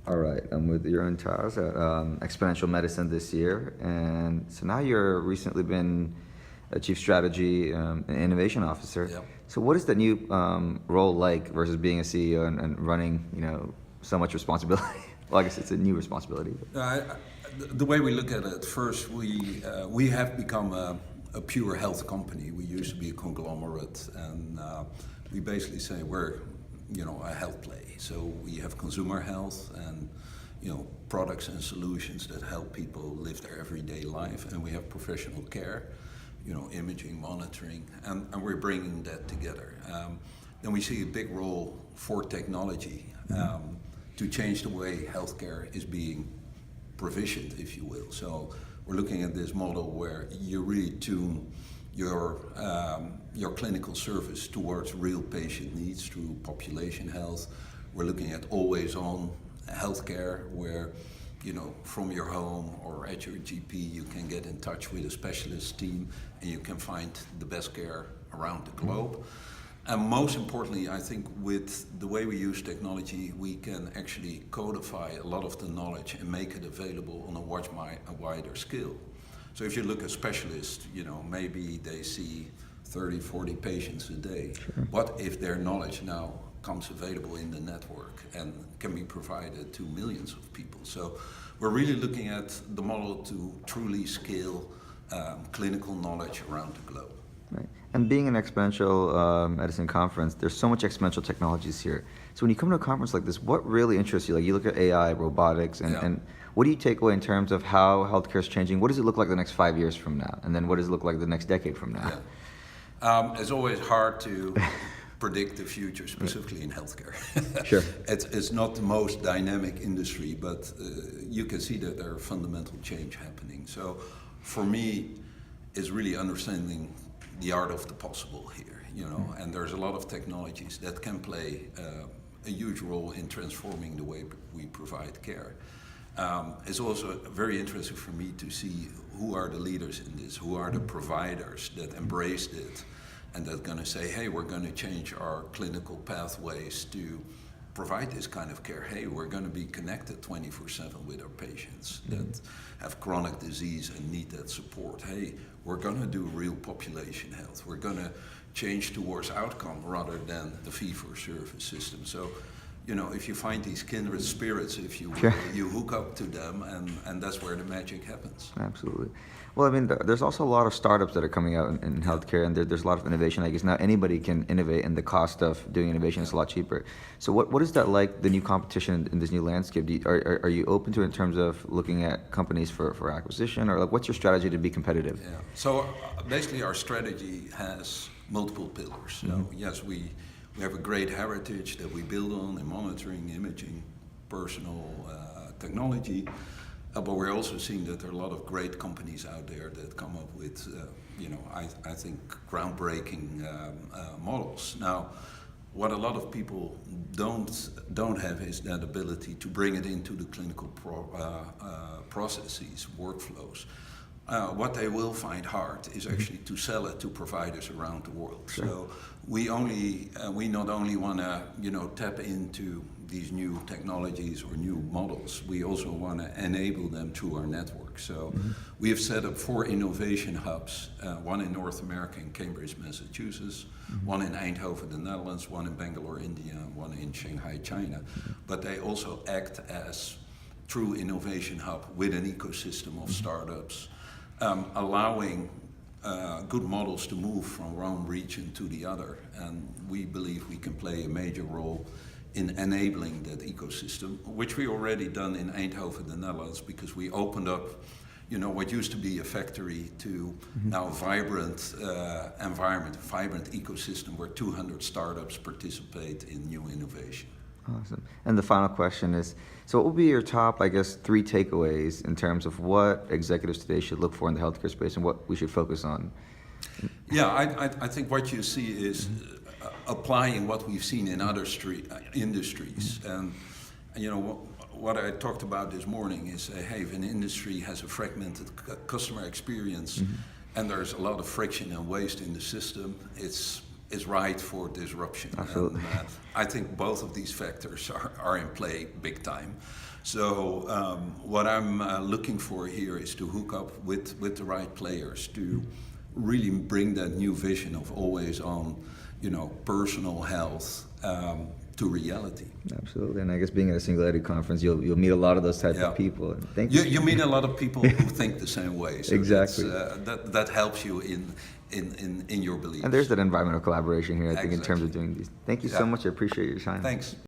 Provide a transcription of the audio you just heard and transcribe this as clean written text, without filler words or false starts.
All right, I'm with Jeroen at Exponential Medicine this year, and so now you're recently been a Chief Strategy and Innovation Officer. Yep. So what is the new role like versus being a CEO and running, so much responsibility? Well, I guess it's a new responsibility. The way we look at it, first we have become a pure health company. We used to be a conglomerate, and we basically say we're a health play. So we have consumer health and products and solutions that help people live their everyday life, and we have professional care, imaging, monitoring, and we're bringing that together. Then we see a big role for technology to change the way healthcare is being provisioned, if you will. So we're looking at this model where you really tune your clinical service towards real patient needs through population health. We're looking at always-on healthcare, where from your home or at your GP, you can get in touch with a specialist team and you can find the best care around the globe. And most importantly, I think with the way we use technology, we can actually codify a lot of the knowledge and make it available on a wider scale. So if you look at specialists, maybe they see 30, 40 patients a day. Sure. What if their knowledge now comes available in the network and can be provided to millions of people? So we're really looking at the model to truly scale clinical knowledge around the globe. Right. And being an exponential medicine conference, there's so much exponential technologies here. So when you come to a conference like this, what really interests you? Like, you look at AI, robotics, and what do you take away in terms of how healthcare is changing? What does it look like the next 5 years from now? And then what does it look like the next decade from now? Yeah. It's always hard to predict the future, specifically in healthcare. Sure. It's not the most dynamic industry, but you can see that there are fundamental change happening. So for me, it's really understanding the art of the possible here, and there's a lot of technologies that can play a huge role in transforming the way we provide care. It's also very interesting for me to see who are the leaders in this, who are the providers that embraced it and that are going to say, hey, we're going to change our clinical pathways to provide this kind of care. Hey, we're going to be connected 24/7 with our patients that have chronic disease and need that support. Hey, we're going to do real population health. We're going to change towards outcome rather than the fee-for-service system. So, if you find these kindred spirits, if you will, Sure. you hook up to them, and that's where the magic happens. Absolutely. Well, I mean, there's also a lot of startups that are coming out in healthcare, and there's a lot of innovation. I guess now anybody can innovate, and the cost of doing innovation is a lot cheaper. So what is that like, the new competition in this new landscape? Are you open to it in terms of looking at companies for acquisition, or like, what's your strategy to be competitive? Yeah. So basically our strategy has multiple pillars. So yes, we have a great heritage that we build on in monitoring, imaging, personal technology. But we're also seeing that there are a lot of great companies out there that come up with, I think, groundbreaking models. Now, what a lot of people don't have is that ability to bring it into the clinical processes, workflows. What they will find hard is actually to sell it to providers around the world. Sure. So we not only want to tap into these new technologies or new models, we also want to enable them through our network. So we have set up 4 innovation hubs, one in North America in Cambridge, Massachusetts, one in Eindhoven, the Netherlands, one in Bangalore, India, and one in Shanghai, China. But they also act as true innovation hub with an ecosystem of startups, allowing good models to move from one region to the other. And we believe we can play a major role in enabling that ecosystem, which we already done in Eindhoven, the Netherlands, because we opened up, what used to be a factory to now a vibrant environment, a vibrant ecosystem where 200 startups participate in new innovation. Awesome. And the final question is, so what would be your top, 3 takeaways in terms of what executives today should look for in the healthcare space and what we should focus on? Yeah, I think what you see is applying what we've seen in other industries. And what I talked about this morning is, hey, if an industry has a fragmented customer experience and there's a lot of friction and waste in the system, it's right for disruption. Absolutely. And, I think both of these factors are in play big time. So what I'm looking for here is to hook up with the right players to really bring that new vision of always on, personal health to reality. Absolutely, and I guess being at a Singularity conference, you'll meet a lot of those type Yeah. of people. And thank You meet a lot of people who think the same way. So Exactly. that helps you in your beliefs. And there's that environmental collaboration here, I think, in terms of Exactly. doing these. Thank you so Yeah. much. I appreciate your time. Thanks.